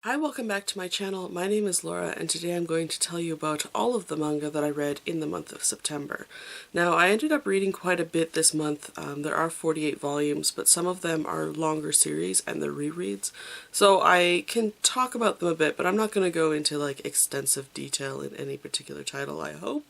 Hi, welcome back to my channel. My name is Laura and today I'm going to tell you about all of the manga that I read in the month of September. Now, I ended up reading quite a bit this month. There are 48 volumes, but some of them are longer series and they're rereads. So I can talk about them a bit, but I'm not going to go into like extensive detail in any particular title, I hope.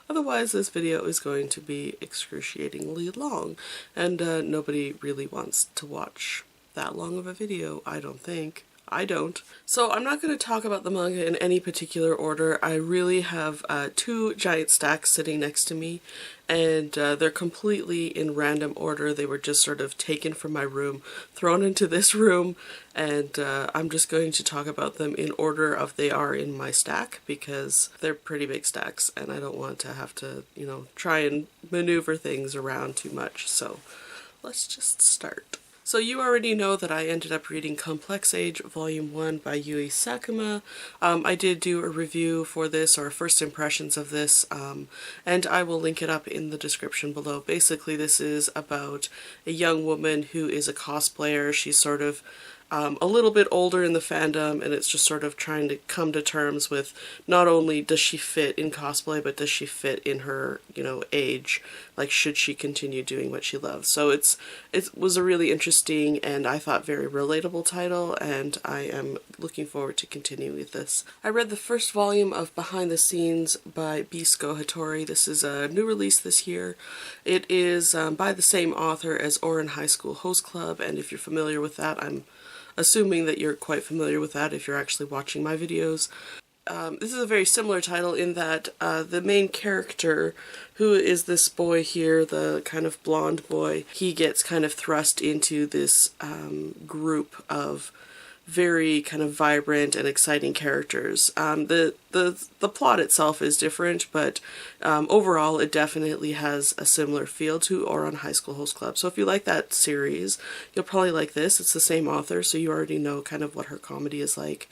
Otherwise, this video is going to be excruciatingly long and nobody really wants to watch that long of a video, I don't think. I don't. So I'm not going to talk about the manga in any particular order. I really have two giant stacks sitting next to me and they're completely in random order. They were just sort of taken from my room, thrown into this room, and I'm just going to talk about them in order of they are in my stack because they're pretty big stacks and I don't want to have to, you know, try and maneuver things around too much. So let's just start. So you already know that I ended up reading Complex Age Volume 1 by Yui Sakuma. I did do a review for this, or first impressions of this, and I will link it up in the description below. Basically, this is about a young woman who is a cosplayer. She's sort of a little bit older in the fandom, and it's just sort of trying to come to terms with not only does she fit in cosplay, but does she fit in her, you know, age? Like, should she continue doing what she loves? So it was a really interesting and I thought very relatable title, and I am looking forward to continuing with this. I read the first volume of Behind the Scenes by Bisco Hatori. This is a new release this year. It is by the same author as Ouran High School Host Club, and if you're familiar with that, I'm assuming that you're quite familiar with that if you're actually watching my videos. This is a very similar title in that the main character, who is this boy here, the kind of blonde boy, he gets kind of thrust into this group of very kind of vibrant and exciting characters. The plot itself is different, but overall it definitely has a similar feel to Ouran High School Host Club. So if you like that series, you'll probably like this. It's the same author, so you already know kind of what her comedy is like.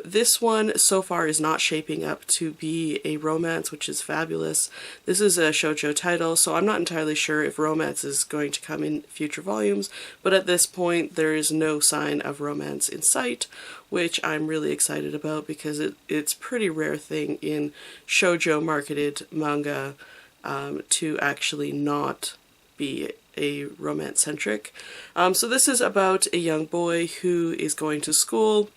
This one so far is not shaping up to be a romance, which is fabulous. This is a shoujo title, so I'm not entirely sure if romance is going to come in future volumes, but at this point there is no sign of romance in sight, which I'm really excited about because it's a pretty rare thing in shoujo marketed manga to actually not be a romance centric. So this is about a young boy who is going to school,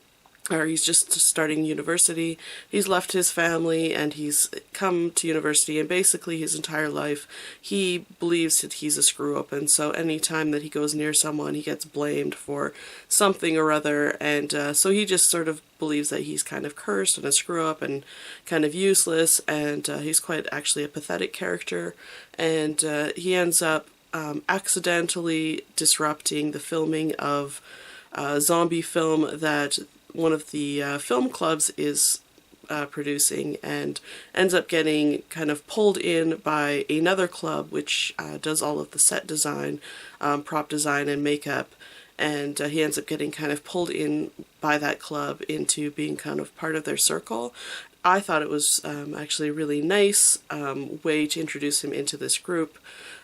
or he's just starting university. He's left his family and he's come to university, and basically his entire life he believes that he's a screw-up, and so anytime that he goes near someone he gets blamed for something or other, and so he just sort of believes that he's kind of cursed and a screw-up and kind of useless, and he's quite actually a pathetic character, and he ends up accidentally disrupting the filming of a zombie film that one of the film clubs is producing, and ends up getting kind of pulled in by another club which does all of the set design, prop design and makeup, and he ends up getting kind of pulled in by that club into being kind of part of their circle. I thought it was actually a really nice way to introduce him into this group.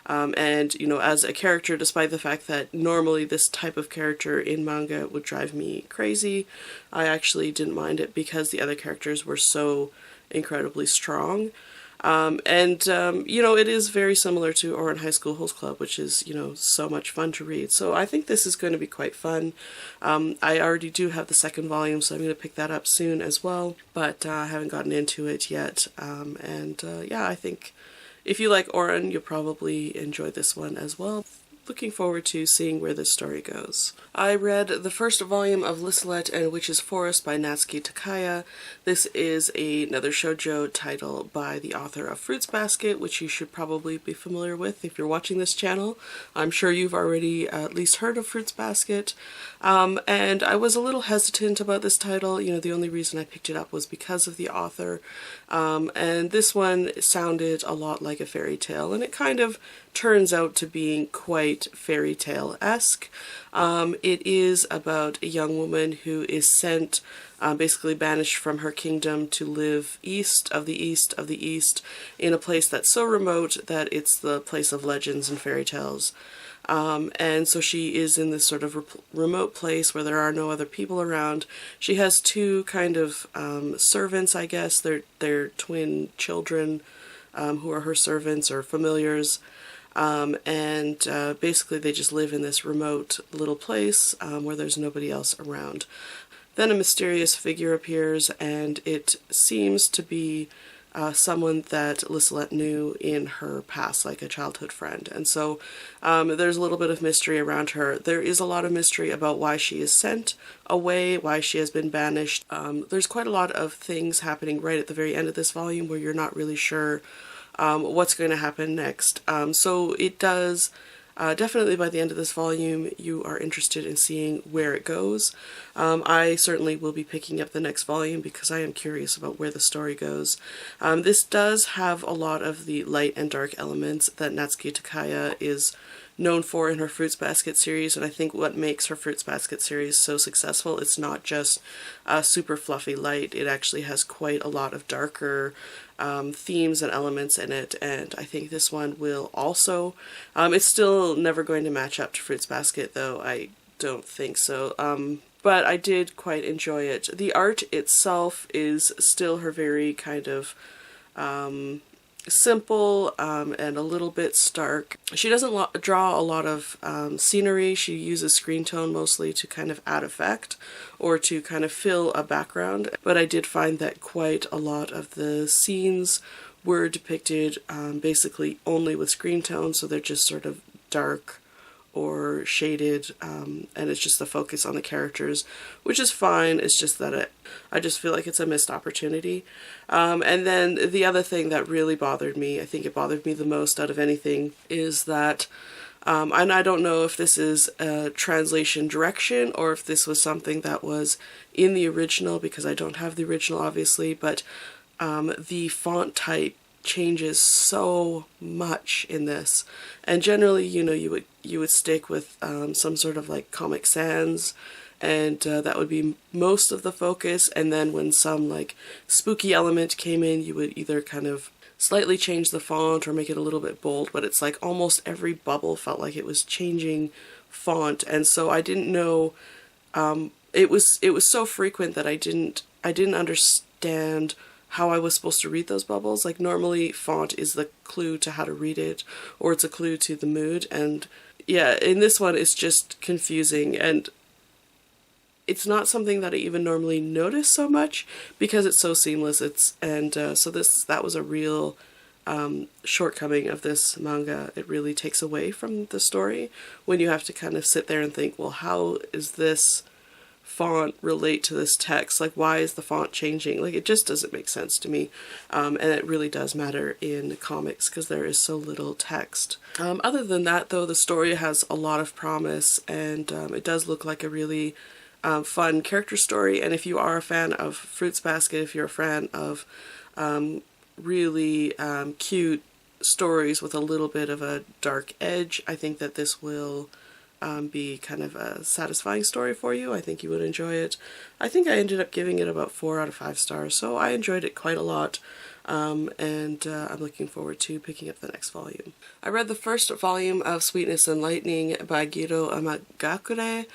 And, you know, as a character, despite the fact that normally this type of character in manga would drive me crazy, I actually didn't mind it because the other characters were so incredibly strong. You know, it is very similar to Ouran High School Host Club, which is, you know, so much fun to read. So I think this is going to be quite fun. I already do have the second volume, so I'm going to pick that up soon as well, but I haven't gotten into it yet. Yeah, I think if you like Ouran, you'll probably enjoy this one as well. Looking forward to seeing where this story goes. I read the first volume of Liselotte and Witch's Forest by Natsuki Takaya. This is another shoujo title by the author of Fruits Basket, which you should probably be familiar with if you're watching this channel. I'm sure you've already at least heard of Fruits Basket. And I was a little hesitant about this title. You know, the only reason I picked it up was because of the author. And this one sounded a lot like a fairy tale, and it kind of turns out to being quite fairy tale-esque. It is about a young woman who is sent, basically banished from her kingdom to live east of the east of the east in a place that's so remote that it's the place of legends and fairy tales. And so she is in this sort of remote place where there are no other people around. She has two kind of servants, I guess. They're twin children who are her servants or familiars. And basically they just live in this remote little place where there's nobody else around. Then a mysterious figure appears, and it seems to be someone that Liselotte knew in her past, like a childhood friend. And so there's a little bit of mystery around her. There is a lot of mystery about why she is sent away, why she has been banished. There's quite a lot of things happening right at the very end of this volume where you're not really sure what's going to happen next. So it does... definitely by the end of this volume, you are interested in seeing where it goes. I certainly will be picking up the next volume because I am curious about where the story goes. This does have a lot of the light and dark elements that Natsuki Takaya is known for in her Fruits Basket series, and I think what makes her Fruits Basket series so successful, it's not just super fluffy light, it actually has quite a lot of darker themes and elements in it, and I think this one will also. It's still never going to match up to Fruits Basket, though, I don't think so. But I did quite enjoy it. The art itself is still her very kind of simple and a little bit stark. She doesn't draw a lot of scenery. She uses screen tone mostly to kind of add effect or to kind of fill a background, but I did find that quite a lot of the scenes were depicted basically only with screen tone, so they're just sort of dark or shaded, and it's just the focus on the characters, which is fine. It's just that I just feel like it's a missed opportunity. And then the other thing that really bothered me, I think it bothered me the most out of anything, is that, and I don't know if this is a translation direction or if this was something that was in the original, because I don't have the original obviously, but the font type changes so much in this, and generally, you know, you would stick with some sort of like Comic Sans, and that would be most of the focus, and then when some like spooky element came in, you would either kind of slightly change the font or make it a little bit bold, but it's like almost every bubble felt like it was changing font, and so I didn't know, it was so frequent that I didn't understand how I was supposed to read those bubbles. Like normally font is the clue to how to read it, or it's a clue to the mood, and yeah, in this one it's just confusing, and it's not something that I even normally notice so much because it's so seamless. So that was a real shortcoming of this manga. It really takes away from the story when you have to kind of sit there and think, well, how is this font relate to this text? Like, why is the font changing? Like, it just doesn't make sense to me, and it really does matter in comics because there is so little text. Other than that, though, the story has a lot of promise, and it does look like a really fun character story, and if you are a fan of Fruits Basket, if you're a fan of really cute stories with a little bit of a dark edge, I think that this will be kind of a satisfying story for you. I think you would enjoy it. I think I ended up giving it about 4 out of 5 stars, so I enjoyed it quite a lot, and I'm looking forward to picking up the next volume. I read the first volume of Sweetness and Lightning by Gido Amagakure,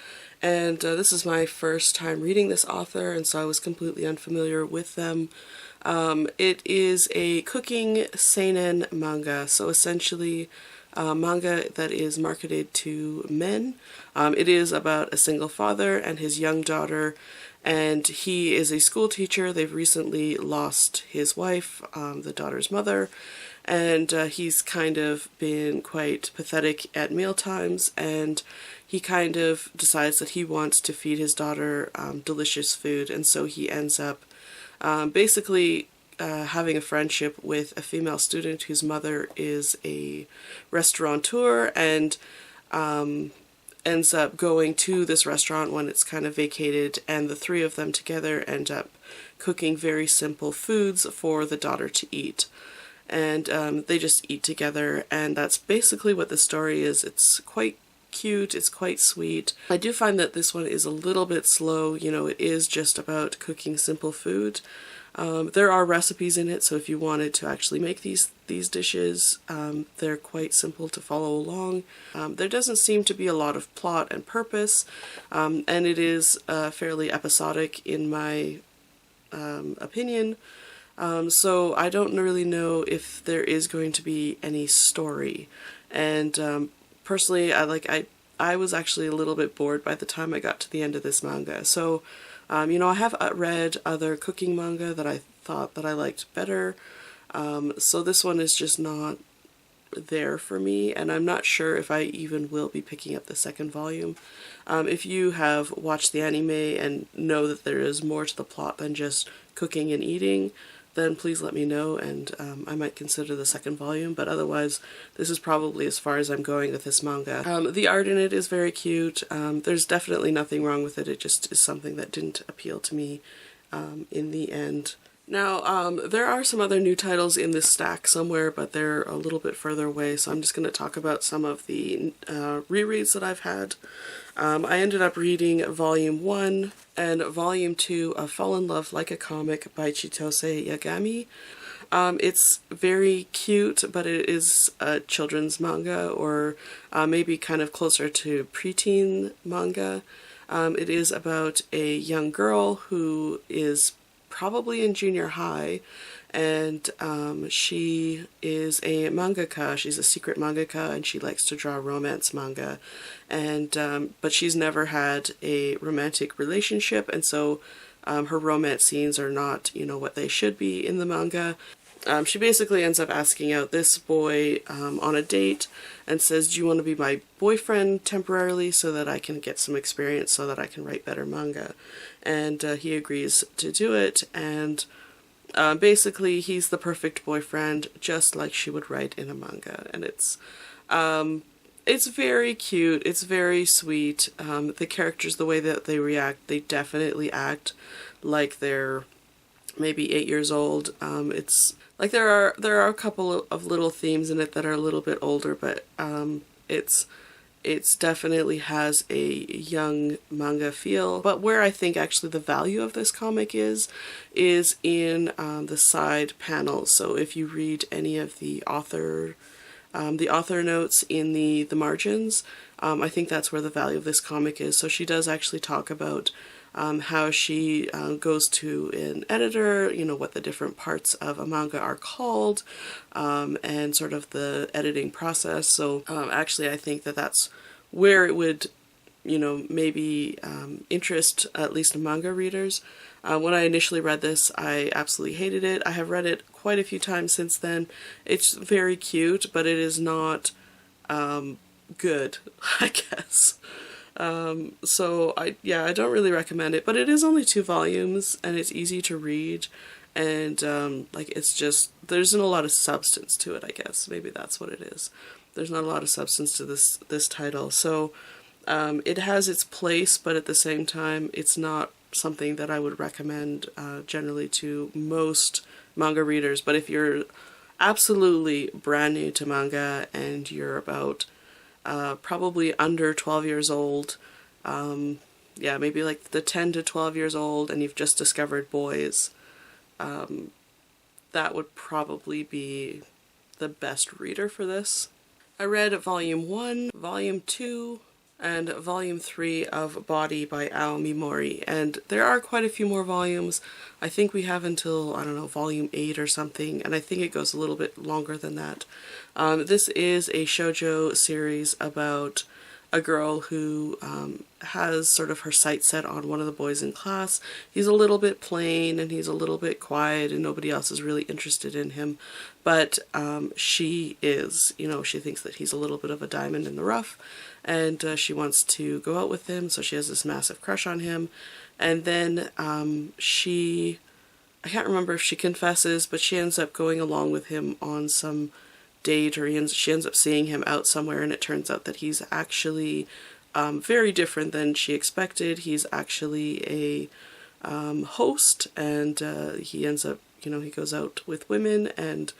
and this is my first time reading this author, and so I was completely unfamiliar with them. It is a cooking seinen manga, so essentially manga that is marketed to men. It is about a single father and his young daughter, and he is a school teacher. They've recently lost his wife, the daughter's mother, and he's kind of been quite pathetic at mealtimes, and he kind of decides that he wants to feed his daughter delicious food, and so he ends up basically having a friendship with a female student whose mother is a restaurateur, and ends up going to this restaurant when it's kind of vacated, and the three of them together end up cooking very simple foods for the daughter to eat. And they just eat together, and that's basically what the story is. It's quite cute, it's quite sweet. I do find that this one is a little bit slow, you know, it is just about cooking simple food. There are recipes in it, so if you wanted to actually make these dishes, they're quite simple to follow along. There doesn't seem to be a lot of plot and purpose, and it is fairly episodic in my opinion. So I don't really know if there is going to be any story. And personally, I was actually a little bit bored by the time I got to the end of this manga. So, you know, I have read other cooking manga that I thought that I liked better. So this one is just not there for me, and I'm not sure if I even will be picking up the second volume. If you have watched the anime and know that there is more to the plot than just cooking and eating, then please let me know, and I might consider the second volume, but otherwise this is probably as far as I'm going with this manga. The art in it is very cute. There's definitely nothing wrong with it, it just is something that didn't appeal to me in the end. Now, there are some other new titles in this stack somewhere, but they're a little bit further away, so I'm just going to talk about some of the rereads that I've had. I ended up reading Volume 1 and Volume 2 of Fall in Love Like a Comic by Chitose Yagami. It's very cute, but it is a children's manga, or maybe kind of closer to preteen manga. It is about a young girl who is probably in junior high, and she is a mangaka. She's a secret mangaka, and she likes to draw romance manga, and but she's never had a romantic relationship, and so her romance scenes are not, you know, what they should be in the manga. She basically ends up asking out this boy on a date and says, "Do you want to be my boyfriend temporarily so that I can get some experience so that I can write better manga?" And he agrees to do it, and basically he's the perfect boyfriend, just like she would write in a manga. And it's very cute, it's very sweet. The characters, the way that they react, they definitely act like they're maybe 8 years old. It's like there are a couple of little themes in it that are a little bit older, but it's definitely has a young manga feel. But where I think actually the value of this comic is in the side panels. So if you read any of the author notes in the margins, I think that's where the value of this comic is. So she does actually talk about how she goes to an editor, you know, what the different parts of a manga are called, and sort of the editing process. So actually I think that that's where it would, you know, maybe interest at least manga readers. When I initially read this, I absolutely hated it. I have read it quite a few times since then. It's very cute, but it is not good, I guess. So I don't really recommend it, but it is only 2 volumes and it's easy to read, and like it's just, there isn't a lot of substance to it, I guess. Maybe that's what it is. There's not a lot of substance to this title. So it has its place, but at the same time it's not something that I would recommend generally to most manga readers. But if you're absolutely brand new to manga and you're about probably under 12 years old, yeah, maybe like the 10 to 12 years old, and you've just discovered boys, that would probably be the best reader for this. I read Volume 1, Volume 2, and Volume 3 of B.O.D.Y by Ao Mimori, and there are quite a few more volumes. I think we have until, I don't know, Volume 8 or something, and I think it goes a little bit longer than that. This is a shoujo series about a girl who has sort of her sights set on one of the boys in class. He's a little bit plain and he's a little bit quiet and nobody else is really interested in him, but she is, you know, she thinks that he's a little bit of a diamond in the rough, and she wants to go out with him, so she has this massive crush on him. And then I can't remember if she confesses, but she ends up going along with him on some date, or she ends up seeing him out somewhere, and it turns out that he's actually very different than she expected. He's actually a host, and he ends up, you know, he goes out with women, and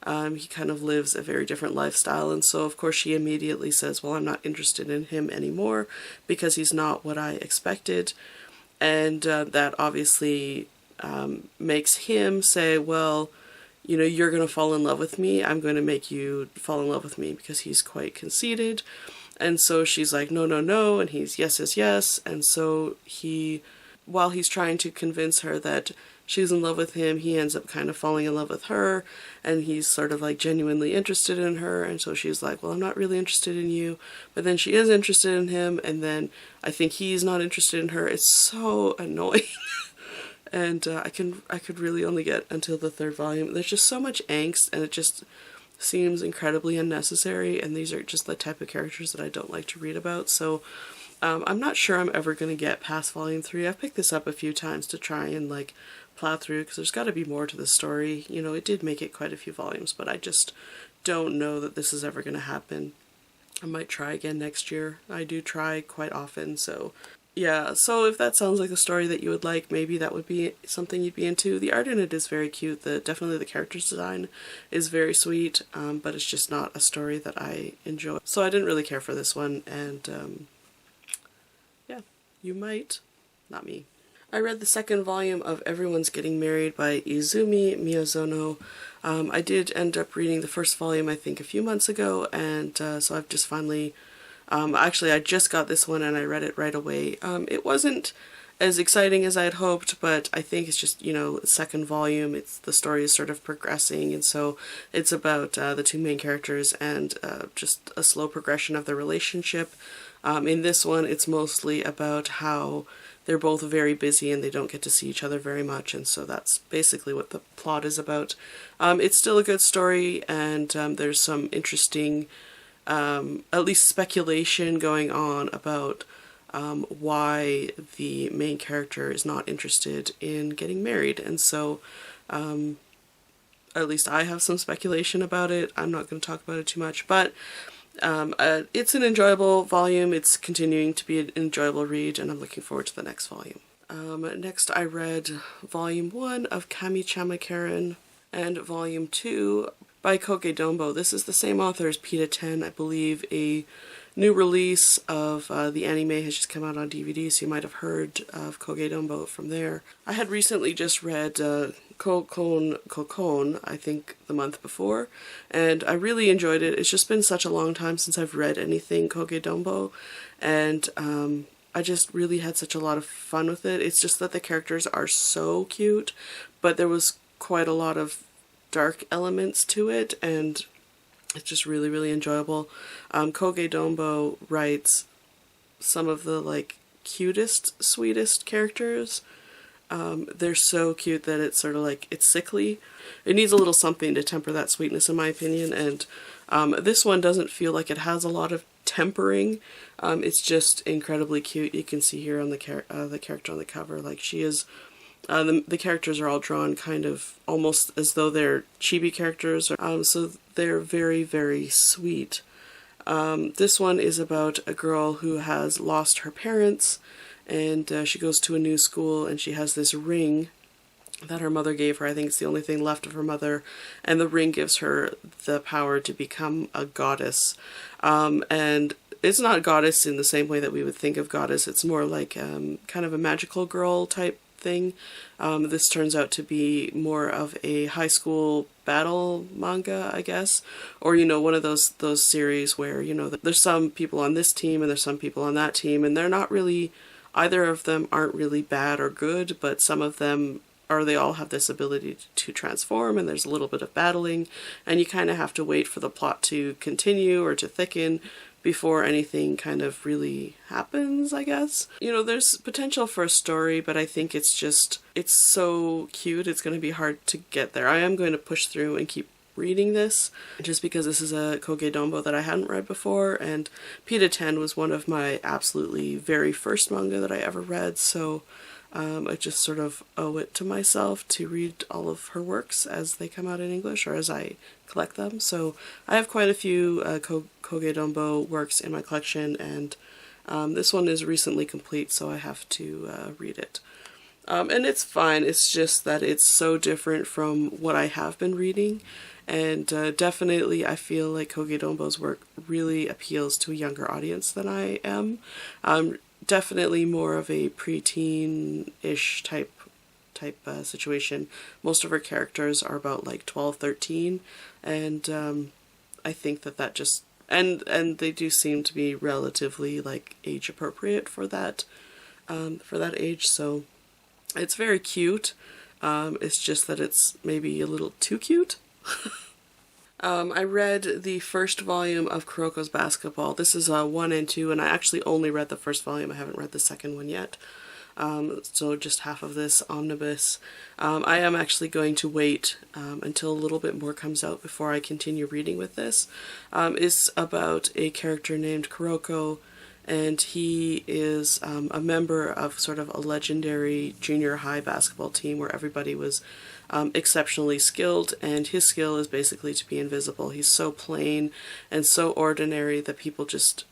He kind of lives a very different lifestyle, and so of course she immediately says, well, I'm not interested in him anymore because he's not what I expected. And that obviously makes him say, well, you know, you're going to fall in love with me. I'm going to make you fall in love with me, because he's quite conceited. And so she's like, no, no, no. And he's yes, yes, yes. And so while he's trying to convince her that she's in love with him, he ends up kind of falling in love with her. And he's sort of like genuinely interested in her. And so she's like, well, I'm not really interested in you. But then she is interested in him. And then I think he's not interested in her. It's so annoying. And I could really only get until the 3rd volume. There's just so much angst, and it just seems incredibly unnecessary, and these are just the type of characters that I don't like to read about. So I'm not sure I'm ever going to get past volume 3. I've picked this up a few times to try and like plow through, because there's got to be more to the story. You know, it did make it quite a few volumes, but I just don't know that this is ever going to happen. I might try again next year. I do try quite often, so yeah, so if that sounds like a story that you would like, maybe that would be something you'd be into. The art in it is very cute. Definitely the character's design is very sweet, but it's just not a story that I enjoy. So I didn't really care for this one, and yeah, you might. Not me. I read the 2nd volume of Everyone's Getting Married by Izumi Miyazono. I did end up reading the 1st volume, I think, a few months ago, and so I've just finally... actually, I just got this one and I read it right away. It wasn't as exciting as I had hoped, but I think it's just, you know, 2nd volume, the story is sort of progressing, and so it's about the 2 main characters and just a slow progression of their relationship. In this one, it's mostly about how they're both very busy and they don't get to see each other very much, and so that's basically what the plot is about. It's still a good story, and there's some interesting... at least speculation going on about why the main character is not interested in getting married, and so at least I have some speculation about it. I'm not going to talk about it too much, but it's an enjoyable volume. It's continuing to be an enjoyable read, and I'm looking forward to the next volume. Next I read volume 1 of Kamichama Karin and volume 2 by Koge-Donbo. This is the same author as P.O.D.Y, I believe. A new release of the anime has just come out on DVD, so you might have heard of Koge-Donbo from there. I had recently just read Kokon, I think the month before, and I really enjoyed it. It's just been such a long time since I've read anything Koge-Donbo, and I just really had such a lot of fun with it. It's just that the characters are so cute, but there was quite a lot of dark elements to it, and it's just really, really enjoyable. Koge-Donbo writes some of the like cutest, sweetest characters. They're so cute that it's sort of like, it's sickly. It needs a little something to temper that sweetness, in my opinion, and this one doesn't feel like it has a lot of tempering. It's just incredibly cute. You can see here on the character on the cover, like she is... the characters are all drawn kind of almost as though they're chibi characters, so they're very, very sweet. This one is about a girl who has lost her parents, and she goes to a new school, and she has this ring that her mother gave her. I think it's the only thing left of her mother, and the ring gives her the power to become a goddess. And it's not a goddess in the same way that we would think of goddess. It's more like kind of a magical girl type thing. This turns out to be more of a high school battle manga, I guess, or, you know, one of those series where, you know, there's some people on this team and there's some people on that team, and they're not really, either of them aren't really bad or good, but some of them are, they all have this ability to transform, and there's a little bit of battling, and you kind of have to wait for the plot to continue or to thicken before anything kind of really happens, I guess. You know, there's potential for a story, but I think it's so cute, it's going to be hard to get there. I am going to push through and keep reading this, just because this is a Koge-Donbo that I hadn't read before, and P.O.D.Y was one of my absolutely very first manga that I ever read, so I just sort of owe it to myself to read all of her works as they come out in English, or as I collect them. So I have quite a few Koge-Donbo works in my collection, and this one is recently complete, so I have to read it. And it's fine, it's just that it's so different from what I have been reading, And definitely I feel like Koge-Donbo's work really appeals to a younger audience than I am. Definitely more of a preteen-ish type situation. Most of her characters are about like 12, 13, and I think that just and they do seem to be relatively like age appropriate for that age. So it's very cute. It's just that it's maybe a little too cute. I read the first volume of Kuroko's Basketball. This is 1 and 2, and I actually only read the first volume. I haven't read the second one yet. So just half of this omnibus. I am actually going to wait until a little bit more comes out before I continue reading with this. It's about a character named Kuroko, and he is a member of sort of a legendary junior high basketball team where everybody was exceptionally skilled, and his skill is basically to be invisible. He's so plain and so ordinary that people just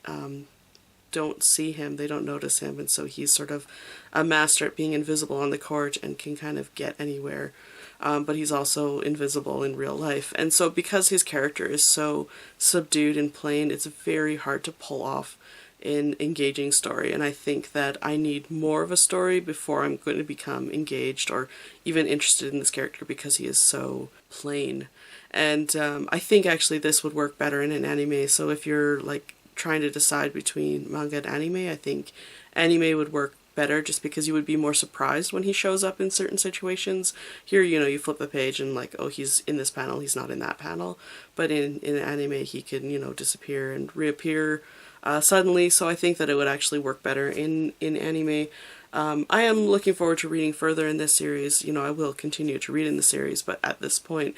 don't see him, they don't notice him, and so he's sort of a master at being invisible on the court and can kind of get anywhere. But he's also invisible in real life. And so because his character is so subdued and plain, it's very hard to pull off an engaging story. And I think that I need more of a story before I'm going to become engaged or even interested in this character, because he is so plain. And I think actually this would work better in an anime. So if you're like trying to decide between manga and anime, I think anime would work better, just because you would be more surprised when he shows up in certain situations. Here, you know, you flip the page and like, oh, he's in this panel, he's not in that panel. But in anime, he can, you know, disappear and reappear suddenly. So I think that it would actually work better in anime. I am looking forward to reading further in this series. You know, I will continue to read in the series, but at this point,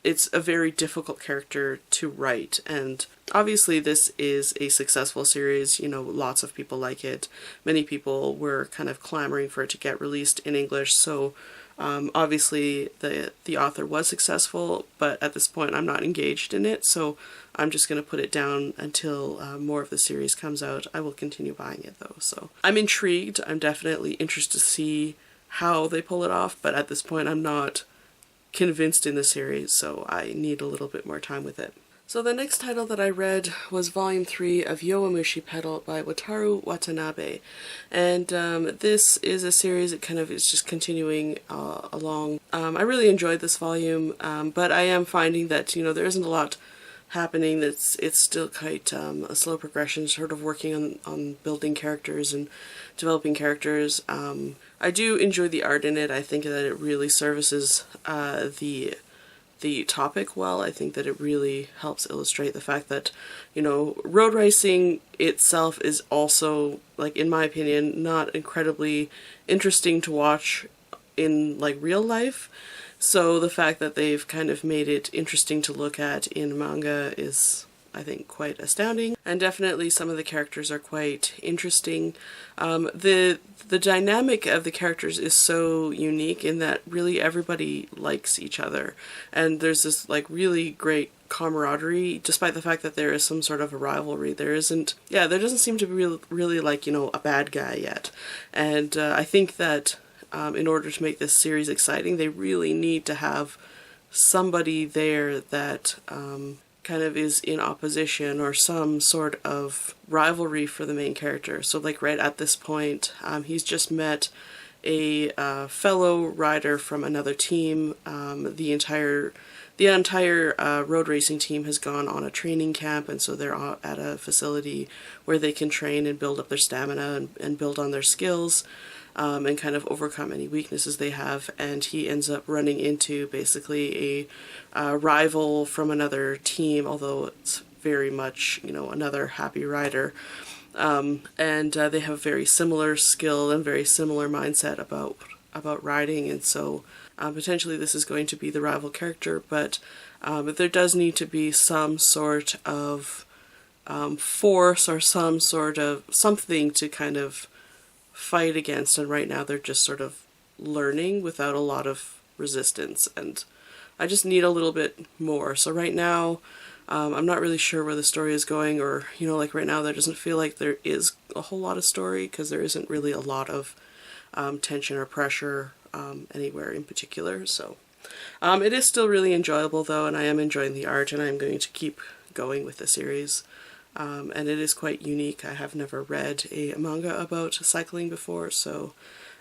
it's a very difficult character to write, and obviously this is a successful series. You know, lots of people like it. Many people were kind of clamoring for it to get released in English, so obviously the author was successful, but at this point I'm not engaged in it, so I'm just going to put it down until more of the series comes out. I will continue buying it though, so I'm intrigued. I'm definitely interested to see how they pull it off, but at this point I'm not convinced in the series, so I need a little bit more time with it. So the next title that I read was Volume 3 of Yowamushi Pedal by Wataru Watanabe, and this is a series that kind of is just continuing along. I really enjoyed this volume, but I am finding that, you know, there isn't a lot happening. It's still quite a slow progression, sort of working on building characters and developing characters. I do enjoy the art in it. I think that it really services the topic well. I think that it really helps illustrate the fact that, you know, road racing itself is also, like, in my opinion, not incredibly interesting to watch in, like, real life. So the fact that they've kind of made it interesting to look at in manga is, I think, quite astounding. And definitely some of the characters are quite interesting. The dynamic of the characters is so unique in that really everybody likes each other. And there's this like really great camaraderie, despite the fact that there is some sort of a rivalry. There doesn't seem to be really like, you know, a bad guy yet. And I think that in order to make this series exciting, they really need to have somebody there that kind of is in opposition or some sort of rivalry for the main character. So like right at this point, he's just met a fellow rider from another team. The entire road racing team has gone on a training camp, and so they're at a facility where they can train and build up their stamina and build on their skills. And kind of overcome any weaknesses they have, and he ends up running into basically a rival from another team, although it's very much, you know, another happy rider. And they have very similar skill and very similar mindset about riding, and so potentially this is going to be the rival character, but there does need to be some sort of force or some sort of something to kind of fight against, and right now they're just sort of learning without a lot of resistance, and I just need a little bit more. So right now I'm not really sure where the story is going, or, you know, like right now there doesn't feel like there is a whole lot of story, because there isn't really a lot of tension or pressure anywhere in particular. So It is still really enjoyable though, and I am enjoying the art, and I'm going to keep going with the series. And it is quite unique. I have never read a manga about cycling before, so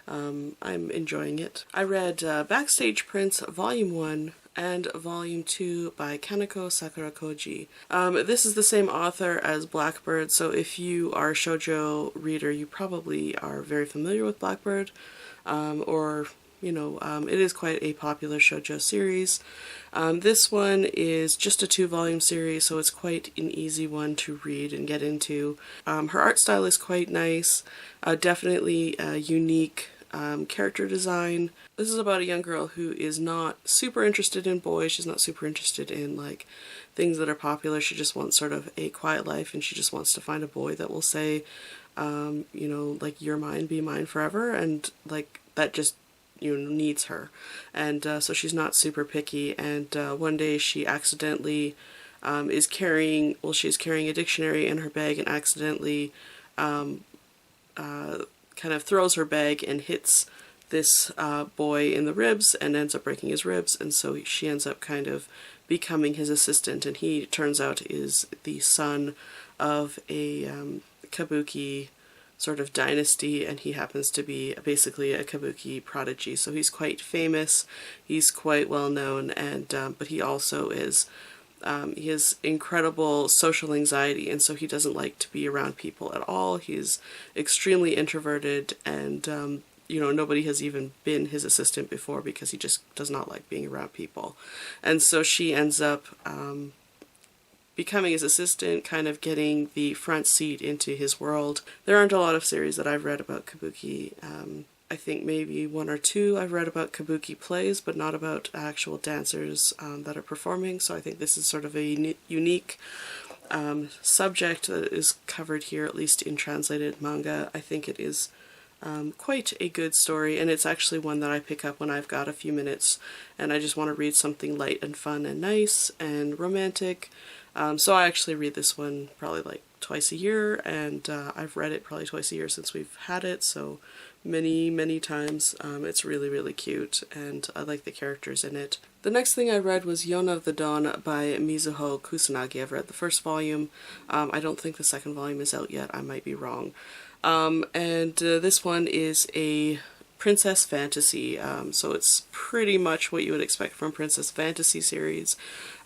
I'm enjoying it. I read Backstage Prince Volume 1 and Volume 2 by Kanoko Sakurakoji. This is the same author as Blackbird, so if you are a shoujo reader, you probably are very familiar with Blackbird, or it is quite a popular shoujo series. This one is just a 2-volume series, so it's quite an easy one to read and get into. Her art style is quite nice, definitely unique character design. This is about a young girl who is not super interested in boys. She's not super interested in like things that are popular. She just wants sort of a quiet life, and she just wants to find a boy that will say, like, you're mine, be mine forever, and like that just needs her. And so she's not super picky, and one day she accidentally she's carrying a dictionary in her bag and accidentally kind of throws her bag and hits this boy in the ribs and ends up breaking his ribs, and so she ends up kind of becoming his assistant, and he turns out is the son of a kabuki sort of dynasty, and he happens to be basically a kabuki prodigy, so he's quite famous, he's quite well known, and but he also is he has incredible social anxiety, and so he doesn't like to be around people at all. He's extremely introverted, and nobody has even been his assistant before because he just does not like being around people. And so she ends up becoming his assistant, kind of getting the front seat into his world. There aren't a lot of series that I've read about kabuki. I think maybe 1 or 2 I've read about kabuki plays, but not about actual dancers that are performing, so I think this is sort of a unique subject that is covered here, at least in translated manga. I think it is quite a good story, and it's actually one that I pick up when I've got a few minutes and I just want to read something light and fun and nice and romantic. So I actually read this one probably like twice a year, and I've read it probably twice a year since we've had it, so many times. It's really cute, and I like the characters in it. The next thing I read was Yona of the Dawn by Mizuho Kusanagi. I've read the first volume. I don't think the second volume is out yet, I might be wrong. And this one is a princess fantasy, so it's pretty much what you would expect from princess fantasy series.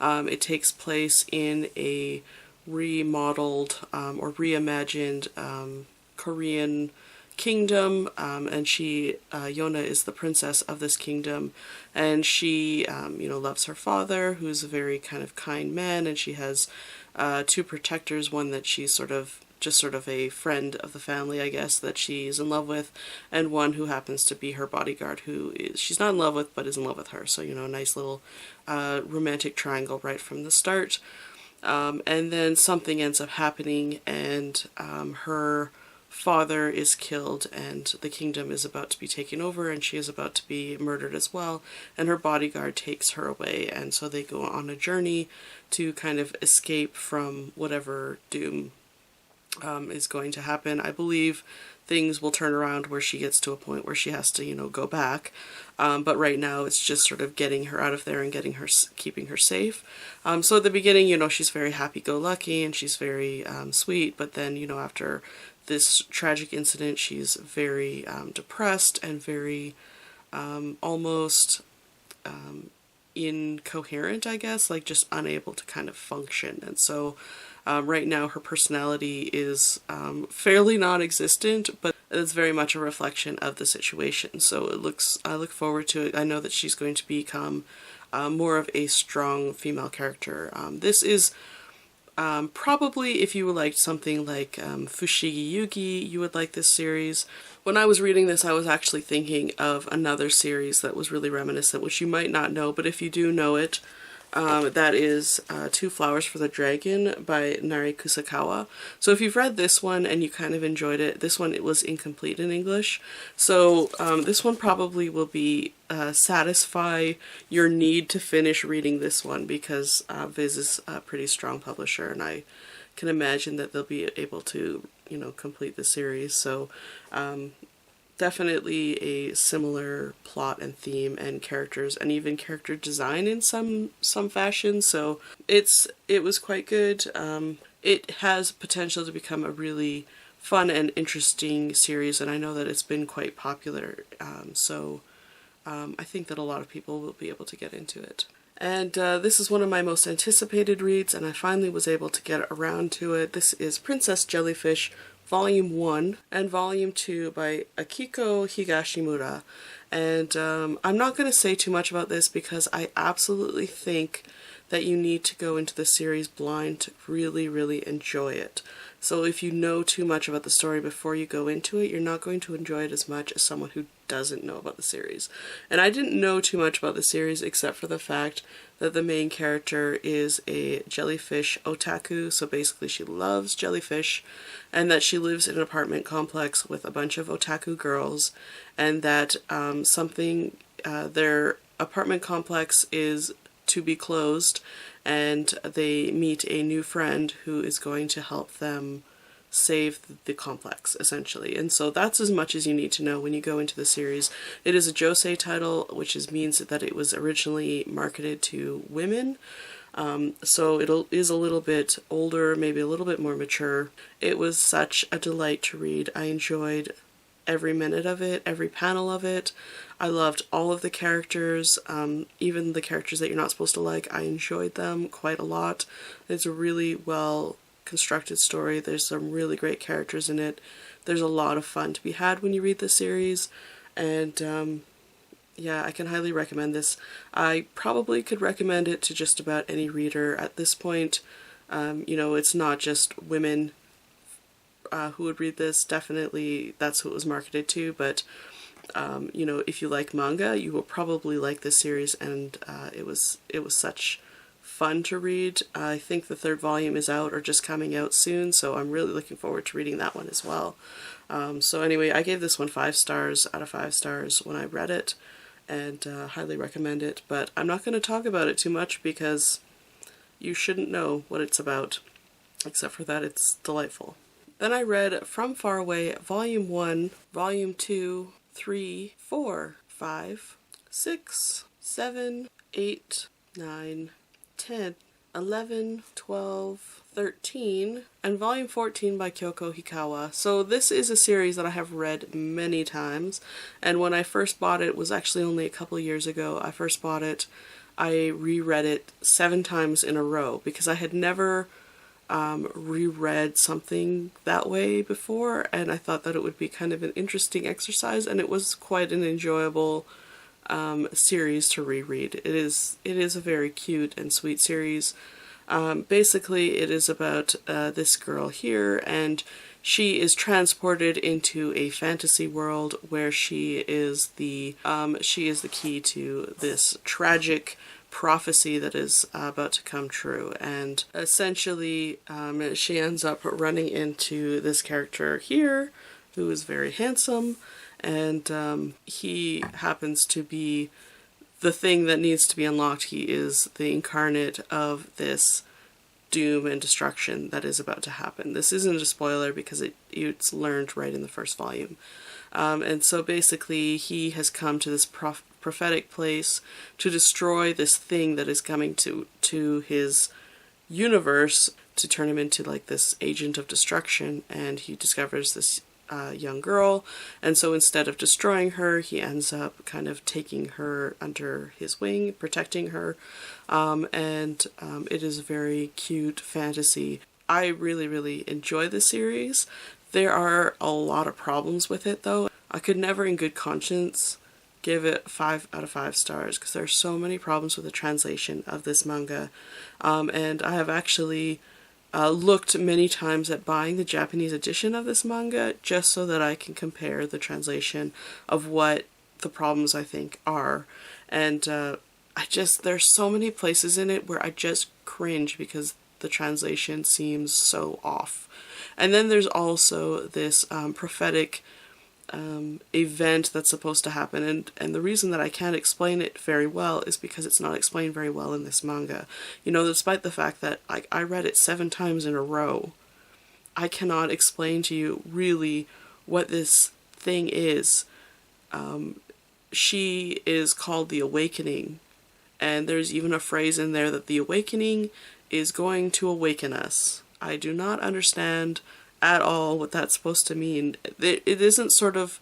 It takes place in a remodeled or reimagined Korean kingdom, and Yona is the princess of this kingdom, and she loves her father, who's a very kind of kind man, and she has 2 protectors, one that she's sort of a friend of the family, I guess, that she's in love with, and one who happens to be her bodyguard, who she's not in love with but is in love with her, so a nice little romantic triangle right from the start. And then something ends up happening, and her father is killed, and the kingdom is about to be taken over, and she is about to be murdered as well, and her bodyguard takes her away, and so they go on a journey to kind of escape from whatever doom is going to happen. I believe things will turn around where she gets to a point where she has to, go back. But right now it's just sort of getting her out of there and keeping her safe. So at the beginning, she's very happy-go-lucky and she's very sweet, but then, after this tragic incident, she's very depressed and very almost incoherent, I guess, like just unable to kind of function. And so right now her personality is fairly non-existent, but it's very much a reflection of the situation. So I look forward to it. I know that she's going to become more of a strong female character. This is probably, if you liked something like Fushigi Yugi, you would like this series. When I was reading this, I was actually thinking of another series that was really reminiscent, which you might not know, but if you do know it, that is 2 Flowers for the Dragon by Nari Kusakawa. So if you've read this one and you kind of enjoyed it, this one, it was incomplete in English. So this one probably will be satisfy your need to finish reading this one, because Viz is a pretty strong publisher, and I can imagine that they'll be able to, complete the series. So definitely a similar plot and theme and characters and even character design in some fashion. So it was quite good. It has potential to become a really fun and interesting series, and I know that it's been quite popular. I think that a lot of people will be able to get into it. And this is one of my most anticipated reads, and I finally was able to get around to it. This is Princess Jellyfish, Volume 1 and Volume 2 by Akiko Higashimura. And I'm not going to say too much about this because I absolutely think that you need to go into the series blind to really, really enjoy it. So if you know too much about the story before you go into it, you're not going to enjoy it as much as someone who doesn't know about the series. And I didn't know too much about the series except for the fact that the main character is a jellyfish otaku, so basically she loves jellyfish, and that she lives in an apartment complex with a bunch of otaku girls, and that their apartment complex is to be closed, and they meet a new friend who is going to help them save the complex, essentially. And so that's as much as you need to know when you go into the series. It is a josei title, which means that it was originally marketed to women. So it is a little bit older, maybe a little bit more mature. It was such a delight to read. I enjoyed every minute of it, every panel of it. I loved all of the characters, even the characters that you're not supposed to like. I enjoyed them quite a lot. It's a really well constructed story. There's some really great characters in it. There's a lot of fun to be had when you read the series, and yeah, I can highly recommend this. I probably could recommend it to just about any reader at this point. You know, it's not just women who would read this. Definitely that's who it was marketed to, but you know, if you like manga, you will probably like this series, and it was such fun to read. I think the third volume is out or just coming out soon, so I'm really looking forward to reading that one as well. So anyway, I gave this one 5 stars out of 5 stars when I read it, and highly recommend it, but I'm not going to talk about it too much because you shouldn't know what it's about, except for that it's delightful. Then I read From Far Away, Volume 1, Volume 2, 3, 4, 5, 6, 7, 8, 9, 10, 11, 12, 13, and Volume 14 by Kyoko Hikawa. So this is a series that I have read many times, and when I first bought it was actually only a couple years ago. I first bought it, I reread it 7 times in a row because I had never reread something that way before, and I thought that it would be kind of an interesting exercise, and it was quite an enjoyable series to reread. It is a very cute and sweet series. Basically, it is about this girl here, and she is transported into a fantasy world where she is the key to this tragic prophecy that is about to come true, and essentially she ends up running into this character here who is very handsome, and he happens to be the thing that needs to be unlocked. He is the incarnate of this doom and destruction that is about to happen. This isn't a spoiler because it's learned right in the first volume. And so basically he has come to this prophetic place to destroy this thing that is coming to his universe, to turn him into like this agent of destruction, and he discovers this young girl, and so instead of destroying her, he ends up kind of taking her under his wing, protecting her, and it is a very cute fantasy. I really, really enjoy the series. There are a lot of problems with it though. I could never in good conscience give it 5 out of 5 stars because there are so many problems with the translation of this manga, and I have actually looked many times at buying the Japanese edition of this manga just so that I can compare the translation of what the problems I think are, and there's so many places in it where I just cringe because the translation seems so off. And then there's also this prophetic event that's supposed to happen, and the reason that I can't explain it very well is because it's not explained very well in this manga. You know, despite the fact that I read it 7 times in a row, I cannot explain to you really what this thing is. she is called the Awakening, and there's even a phrase in there that the Awakening is going to awaken us. I do not understand at all what that's supposed to mean. It isn't sort of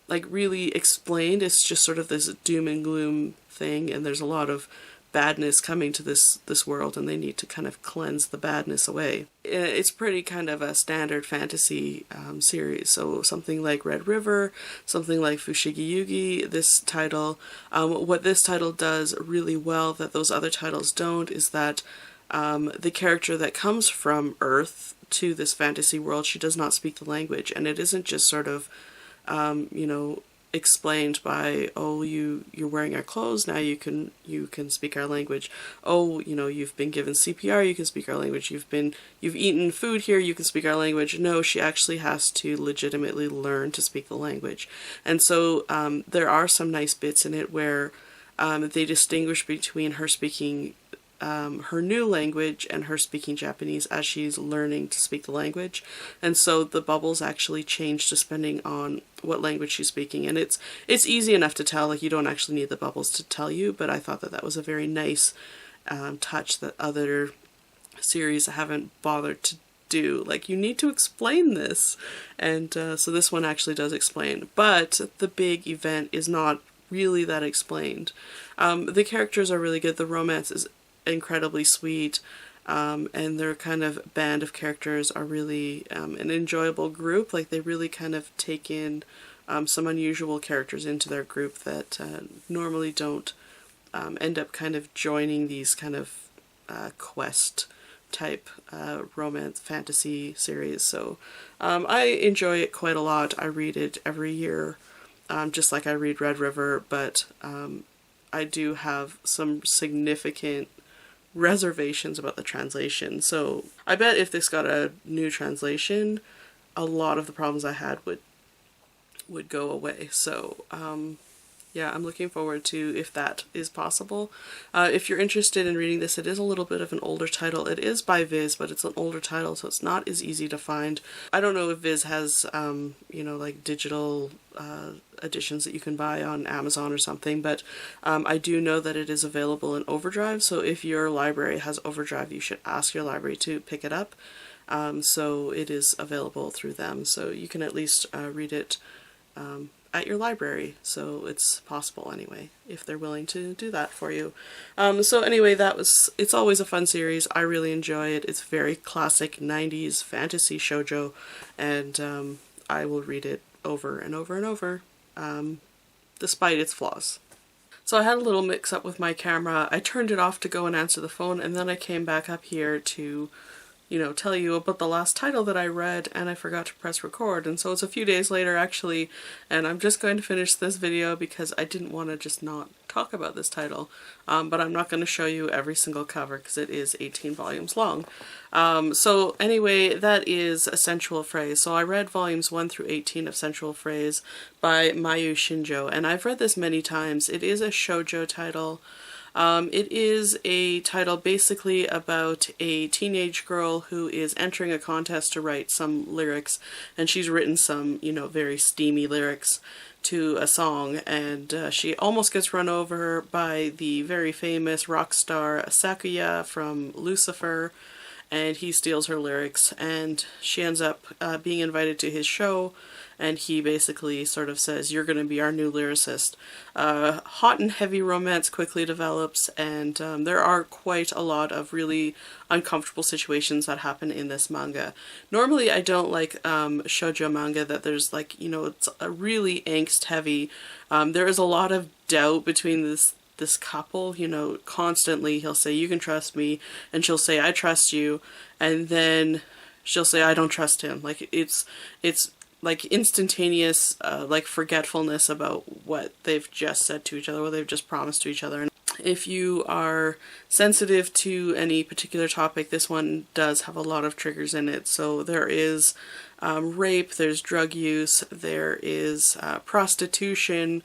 like really explained. It's just sort of this doom and gloom thing, and there's a lot of badness coming to this world, and they need to kind of cleanse the badness away. It's pretty kind of a standard fantasy series, so something like Red River, something like Fushigi Yugi, this title. What this title does really well that those other titles don't is that the character that comes from Earth to this fantasy world, she does not speak the language, and it isn't just sort of you know, explained by, oh, you're wearing our clothes, now you can speak our language. Oh, you know, you've been given CPR, you can speak our language. You've eaten food here, you can speak our language. No, she actually has to legitimately learn to speak the language. And so there are some nice bits in it where they distinguish between her speaking her new language and her speaking Japanese as she's learning to speak the language. And so the bubbles actually change depending on what language she's speaking. And it's easy enough to tell, like you don't actually need the bubbles to tell you, but I thought that that was a very nice touch that other series haven't bothered to do. Like, you need to explain this. And so this one actually does explain. But the big event is not really that explained. The characters are really good. The romance is incredibly sweet, and their kind of band of characters are really an enjoyable group. Like, they really kind of take in some unusual characters into their group that normally don't end up kind of joining these kind of quest type romance fantasy series. So I enjoy it quite a lot. I read it every year, just like I read Red River, but I do have some significant reservations about the translation. So I bet if this got a new translation, a lot of the problems I had would go away. So yeah, I'm looking forward to if that is possible. If you're interested in reading this, it is a little bit of an older title. It is by Viz, but it's an older title, so it's not as easy to find. I don't know if Viz has, you know, like digital editions that you can buy on Amazon or something, but I do know that it is available in Overdrive, so if your library has Overdrive, you should ask your library to pick it up. So it is available through them, so you can at least read it at your library, so it's possible anyway, if they're willing to do that for you. So anyway, it's always a fun series. I really enjoy it. It's very classic 90s fantasy shoujo, and I will read it over and over and over, despite its flaws. So I had a little mix up with my camera. I turned it off to go and answer the phone, and then I came back up here to, you know, tell you about the last title that I read, and I forgot to press record, and so it's a few days later actually, and I'm just going to finish this video because I didn't want to just not talk about this title, but I'm not going to show you every single cover because it is 18 volumes long. So anyway, that is a Sensual Phrase. So I read volumes 1 through 18 of Sensual Phrase by Mayu Shinjo, and I've read this many times. It is a shoujo title. It is a title basically about a teenage girl who is entering a contest to write some lyrics, and she's written some, you know, very steamy lyrics to a song, and she almost gets run over by the very famous rock star Sakuya from Lucifer, and he steals her lyrics, and she ends up being invited to his show, and he basically sort of says, "You're going to be our new lyricist." Hot and heavy romance quickly develops, and there are quite a lot of really uncomfortable situations that happen in this manga. Normally I don't like shoujo manga that there's, like, you know, it's a really angst heavy. There is a lot of doubt between this couple, you know, constantly he'll say, "You can trust me," and she'll say, "I trust you," and then she'll say, "I don't trust him." Like, it's like instantaneous like forgetfulness about what they've just said to each other, what they've just promised to each other. And if you are sensitive to any particular topic, this one does have a lot of triggers in it. So there is rape, there's drug use, there is prostitution,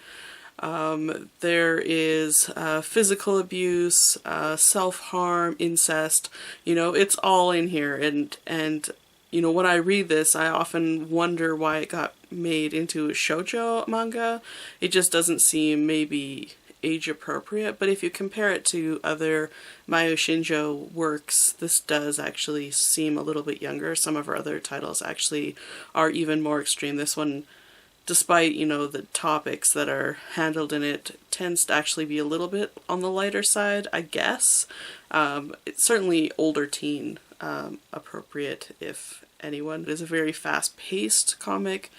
there is physical abuse, self-harm, incest, you know, it's all in here, and you know, when I read this, I often wonder why it got made into a shoujo manga. It just doesn't seem maybe age appropriate, but if you compare it to other Mayo Shinjo works, this does actually seem a little bit younger. Some of her other titles actually are even more extreme. This one, despite, you know, the topics that are handled in it, tends to actually be a little bit on the lighter side, I guess. It's certainly older teen appropriate, if anyone. It is a very fast-paced comic,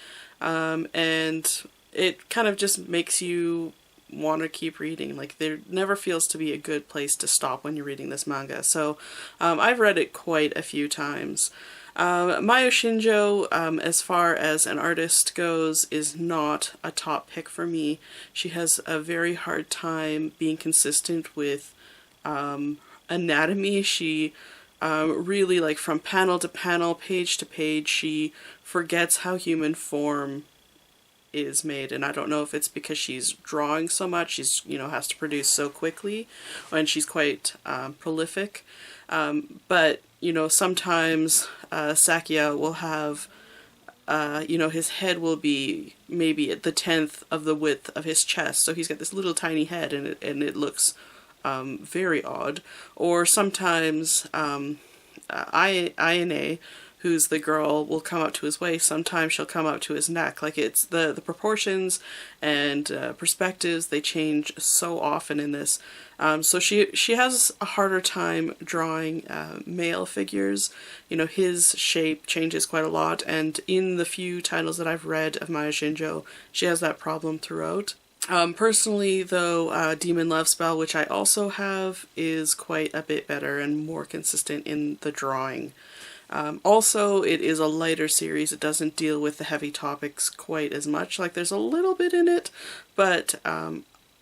and it kind of just makes you want to keep reading. Like, there never feels to be a good place to stop when you're reading this manga. So I've read it quite a few times. Mayo Shinjo, as far as an artist goes, is not a top pick for me. She has a very hard time being consistent with anatomy. She really, like, from panel to panel, page to page, she forgets how human form is made, and I don't know if it's because she's drawing so much, she's, you know, has to produce so quickly, and she's quite prolific, but, you know, sometimes Sakya will have, you know, his head will be maybe at the 10th of the width of his chest, so he's got this little tiny head, and it looks very odd. Or sometimes Ayane, who's the girl, will come up to his waist. Sometimes she'll come up to his neck. Like, it's the proportions and perspectives, they change so often in this. So she has a harder time drawing male figures. You know, his shape changes quite a lot, and in the few titles that I've read of Mayo Shinjo, she has that problem throughout. Personally, though, Demon Love Spell, which I also have, is quite a bit better and more consistent in the drawing. Also, it is a lighter series. It doesn't deal with the heavy topics quite as much. Like, there's a little bit in it, but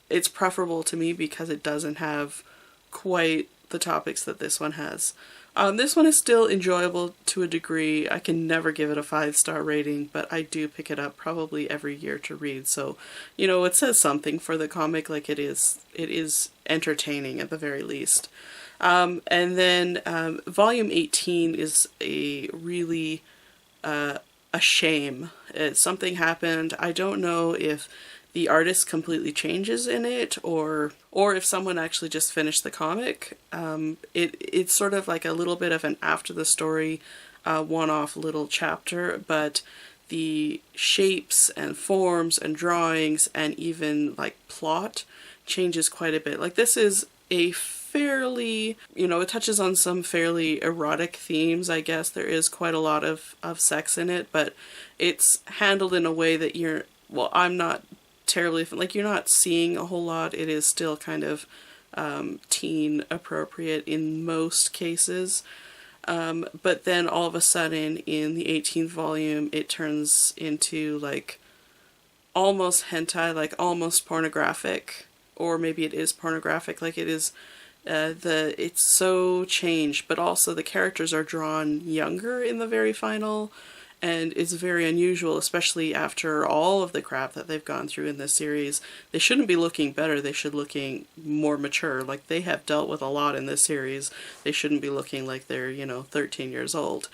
it's preferable to me because it doesn't have quite the topics that this one has. This one is still enjoyable to a degree. I can never give it a 5-star rating, but I do pick it up probably every year to read. So, you know, it says something for the comic. Like, it is entertaining at the very least. And then volume 18 is a really a shame. Something happened. I don't know if the artist completely changes in it, or if someone actually just finished the comic. It's sort of like a little bit of an after the story one-off little chapter, but the shapes and forms and drawings and even like plot changes quite a bit. Like, this is a fairly, you know, it touches on some fairly erotic themes, I guess. There is quite a lot of sex in it, but it's handled in a way that I'm not terribly, like, you're not seeing a whole lot. It is still kind of teen appropriate in most cases. But then all of a sudden in the 18th volume, it turns into like almost hentai, like almost pornographic, or maybe it is pornographic. Like, it is, it's so changed, but also the characters are drawn younger in the very final, and it's very unusual, especially after all of the crap that they've gone through in this series. They shouldn't be looking better, they should looking more mature. Like, they have dealt with a lot in this series. They shouldn't be looking like they're, you know, 13 years old.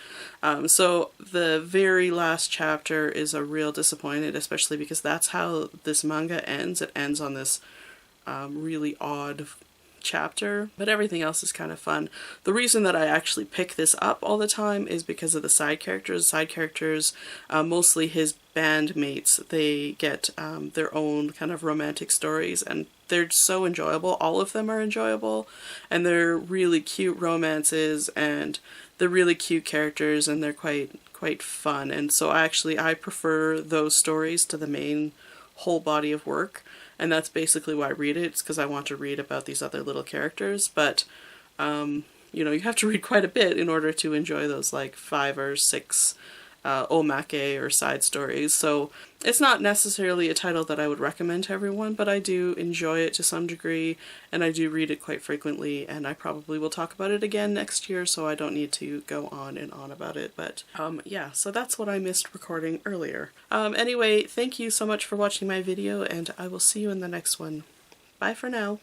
So the very last chapter is a real disappointment, especially because that's how this manga ends. It ends on this really odd chapter, but everything else is kind of fun. The reason that I actually pick this up all the time is because of the side characters. Side characters, mostly his bandmates, they get their own kind of romantic stories, and they're so enjoyable. All of them are enjoyable, and they're really cute romances, and they're really cute characters, and they're quite fun. And so I prefer those stories to the main whole body of work. And that's basically why I read it. It's because I want to read about these other little characters. But, you know, you have to read quite a bit in order to enjoy those, like, 5 or 6 omake or side stories. So it's not necessarily a title that I would recommend to everyone, but I do enjoy it to some degree, and I do read it quite frequently, and I probably will talk about it again next year, so I don't need to go on and on about it. But yeah, so that's what I missed recording earlier. Anyway, thank you so much for watching my video, and I will see you in the next one. Bye for now.